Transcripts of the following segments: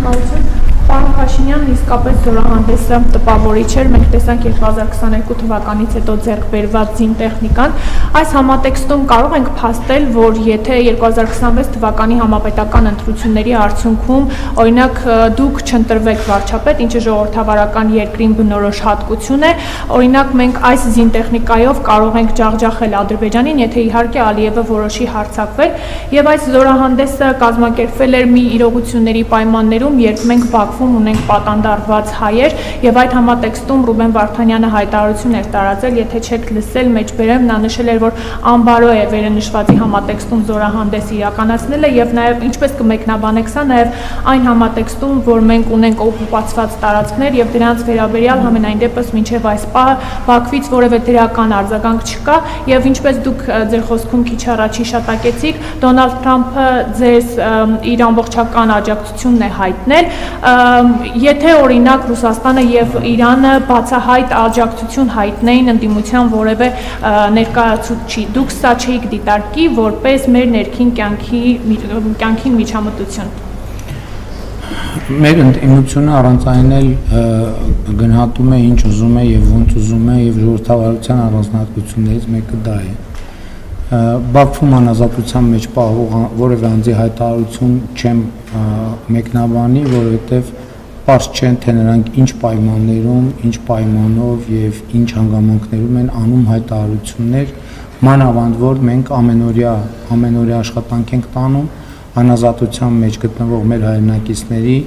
Շնորհակալություն։ Պարոն Փաշինյան, իսկապես զորահանդեսը տպավորիչ էր։ Մենք տեսանք 2022 թվականից հետո ձեռք բերված զինտեխնիկան։ Այս համատեքստում կարող ենք փաստել, որ եթե 2026 թվականի համապետական ընտրությունների արդյունքում, օրինակ, դուք չընտրվեք վարչապետ, ինչը ժողովրդավարական երկրին բնորոշ հատկություն է, օրինակ մենք այս զինտեխնիկայով կարող ենք ջախջախել Ադրբեջանին, եթե իհարկե Ալիևը որոշի հարձակվել, եւ այս զորահանդեսը կազմակերպվել էր մի իրողությունների պայմաններում, երբ մենք Բաքվում ունենք պատանդարված հայեր, եւ այդ համատեքստում Ռուբեն Վարդանյանը հայտարարություն էր տարածել, եթե չեք լսել, մեջբերեմ, նա նշել էր, որ անբարո է վերընշվածի համատեքստում զորահանդես իրականացնելը, եւ նաեւ ինչպես կմեկնաբանեք սա, նաեւ այն համատեքստում, որ մենք ունենք օկուպացված տարածքներ եւ դրանց վերաբերյալ համենայն դեպս մինչեւ այս պահը Բաքվից որևէ դրական արձագանք չկա, եւ ինչպես դուք ձեր խոսքում քիչ առաջ հիշատակեցիք, Դոնալդ Թրամփը ձեզ իր ամբողջական աջակցությունն է հայտնել, եթե օրինակ Ռուսաստանը եւ Իրանը բացահայտ աջակցություն հայտնեին ընդդիմության որևէ ներկայացուցիչի, դուք սա չէիք դիտարկի որպես մեր ներքին կյանքին միջամտություն։ Մեր ընդդիմությունը առանց այն էլ գնահատում է ինչ ուզում է եւ ոնց ուզում է եւ ժողովրդավարության առանձնահատկություններից մեկը դա է։ Բաքվում անազատության մեջ պահող որևէ անձի հայտարարություն չեմ մեկնաբանի, որովհետեւ պարզ չեն թե նրանք ինչ պայմաններում, ինչ պայմանով եւ ինչ հանգամանքներում են անում հայտարարություններ, մանավանդ որ մենք ամենօրյա աշխատանք ենք տանում անազատության մեջ գտնվող մեր հայրենակիցների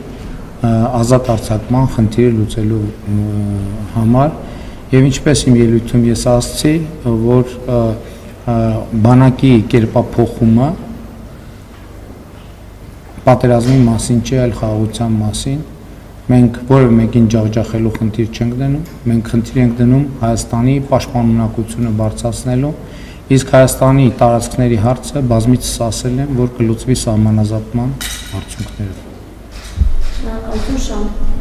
ազատ արձակման խնդիրը լուծելու համար եւ ինչպես իմ ելույթում ես ասացի, որ բանակի կերպափոխումը պատերազմի մասին չէ, այլ խաղաղության մասին, մենք որևէ մեկին ջախջախելու խնդիր չենք դնում, մենք խնդիր ենք դնում Հայաստանի պաշտպանունակությունը բարձրացնելու, իսկ Հայաստանի տարածքների հարցը բազմիցս ասել եմ, որ կլուծվի սահմանազատման արդյունքներով։ Շնորհակալություն, Շան։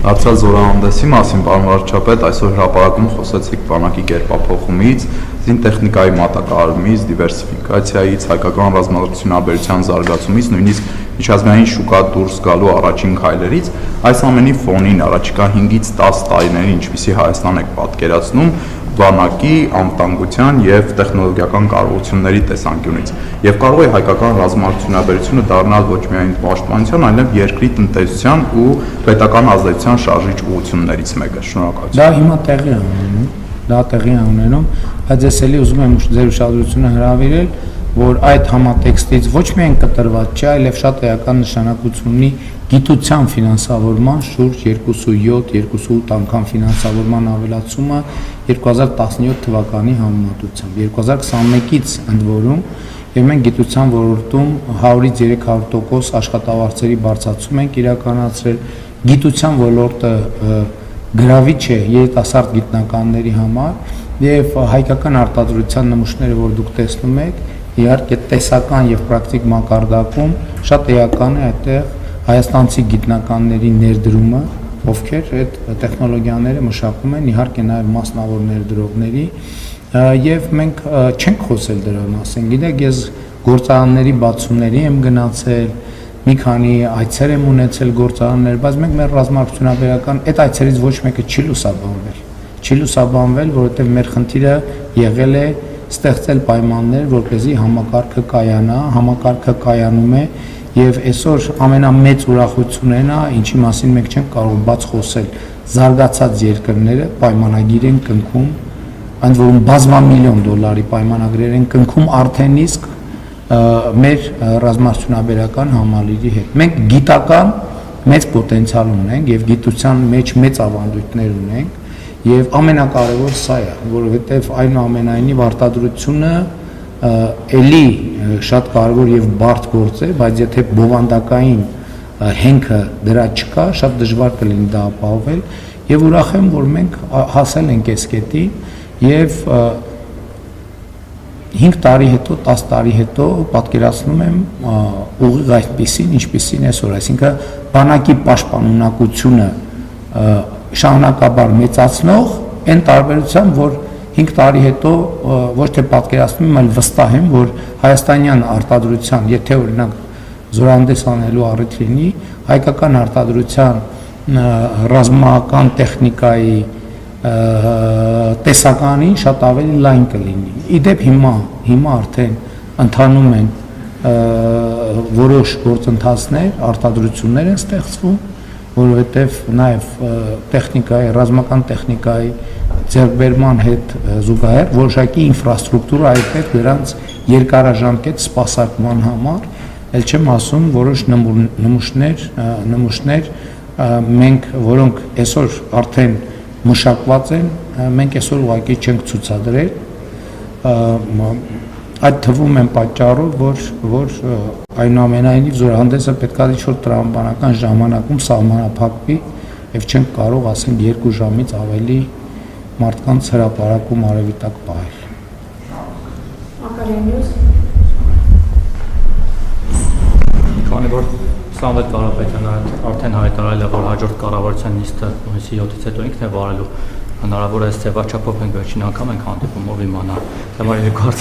Արձած զորահանդեսի մասին, պարոն վարչապետ, այսօր հրապարակում խոսեցիք բանակի կերպափոխումից, զինտեխնիկայի մատակարարումից, դիվերսիֆիկացիայից, հայկական ռազմավարության զարգացումից, նույնիսկ միջազգային շուկա դուրս գալու առաջին քայլերից, այս ամենի ֆոնին առաջիկա 5-ից 10 տարիների ինչպիսի Հայաստան եք պատկերացնում բանակի անվտանգության եւ տեխնոլոգիական կարողությունների տեսանկյունից եւ կարող է հայկական ռազմավարությունը դառնալ ոչ միայն պաշտպանության, այլև երկրի տնտեսության ու պետական ազդեցության շարժիչ ուղղություններից մեկը։ Շնորհակալություն։ Դա հիմա տեղի է ունենում, բայց ես էլի ուզում եմ ձեր ուշադրությունը հրավիրել, որ այդ համատեքստից ոչ միայն կտրված չէ, այլև շատ էական նշանակություն ունի գիտության ֆինանսավորման շուրջ 2.7-2.8 անգամ ֆինանսավորման ավելացումը 2017 թվականի համեմատությամբ, 2021-ից ընդ որում, եւ մենք գիտության ոլորտում 100-ից 300% աշխատավարձերի բարձրացում ենք իրականացրել, գիտության ոլորտը գրավիչ է երիտասարդ գիտնականների համար եւ հայկական արտադրության նմուշները, որ դուք տեսնում եք, իհարկե տեսական եւ պրակտիկ մակարդակում շատ էական է այդտեղ հայաստանցի գիտնականների ներդրումը, ովքեր այդ տեխնոլոգիաները մշակում են, իհարկե նաեւ մասնավոր ներդրողների եւ մենք չենք խոսել դրա մասին։ Գիտեք, ես գործարանների բացումների եմ գնացել, մի քանի այցեր եմ ունեցել գործարաններ, բայց մենք մեր ռազմավարությունաբերական այդ այցերից ոչ մեկը չի լուսաբանվել, որովհետեւ մեր խնդիրը եղել է ստեղծել պայմաններ, որպեսզի համակարգը կայանա, համակարգը կայանում է եւ այսօր ամենամեծ ուրախությունն է նա, ինչի մասին մենք չենք կարող բաց խոսել, զարգացած երկրները պայմանագիր են կնքում, ընդ որում բազմամիլիոն դոլարի պայմանագրեր են կնքում արդեն իսկ մեր ռազմավարությունաբերական համալիրի հետ։ Մենք գիտական մեծ պոտենցիալ ունենք եւ գիտության մեջ մեծ ավանդույթներ ունենք եւ ամենակարևոր սա է, որովհետեւ այնուամենայնիվ արտադրությունը էլի շատ կարևոր եւ բարդ գործ է, բայց եթե բովանդակային հենքը դրա չկա, շատ դժվար կլինի դա ապահովել եւ ուրախ եմ, որ մենք հասել ենք այս կետին եւ 5 տարի հետո, 10 տարի հետո պատկերացնում եմ ուղիղ այդպիսին, ինչպիսին այսօր, այսինքն բանակի պաշտպանունակությունը շահնակաբար մեծացնող այն տարբերությամբ, որ 5 տարի հետո ոչ թե պատկերացնում եմ, այլ վստահ եմ, որ հայաստանյան արտադրության, եթե օրինակ զորահանդես անելու առիթ լինի, հայկական արտադրության ռազմական տեխնիկայի տեսականին շատ ավելի լայն կլինի։ Իդեպ հիմա արդեն ընթանում են որոշ գործընթացներ, արտադրություններ են ստեղծվում, որովհետև նաև տեխնիկայի, ռազմական տեխնիկայի ձեռքբերման հետ զուգահեռ որոշակի ինֆրաստրուկտուրա այդպես դրանց երկարաժամկետ սպասարկման համար, ել չեմ ասում որոշ նմուշներ մենք, որոնք այսօր արդեն մշակված են, մենք այսօր ուղղակի չենք ցուցադրել, այդ թվում են պատճառով, որ այնուամենայնիվ զորահանդեսը պետք է ինչ-որ տրամաբանական ժամանակում սահմանափակվի եւ չենք կարող, ասենք, 2 ժամից ավելի մարդկանց հրապարակում արևի տակ պահել։ Քանի որ Սամվել Կարապետյանը արդեն հայտարարել է, որ հաջորդ կառավարության նիստը հունիսի 7-ից հետո ինքն է վարելու, հնարավոր է ձևաչափով մենք վերջին անգամ ենք հանդիպում, ով իմանա, դե բարի երկու հարց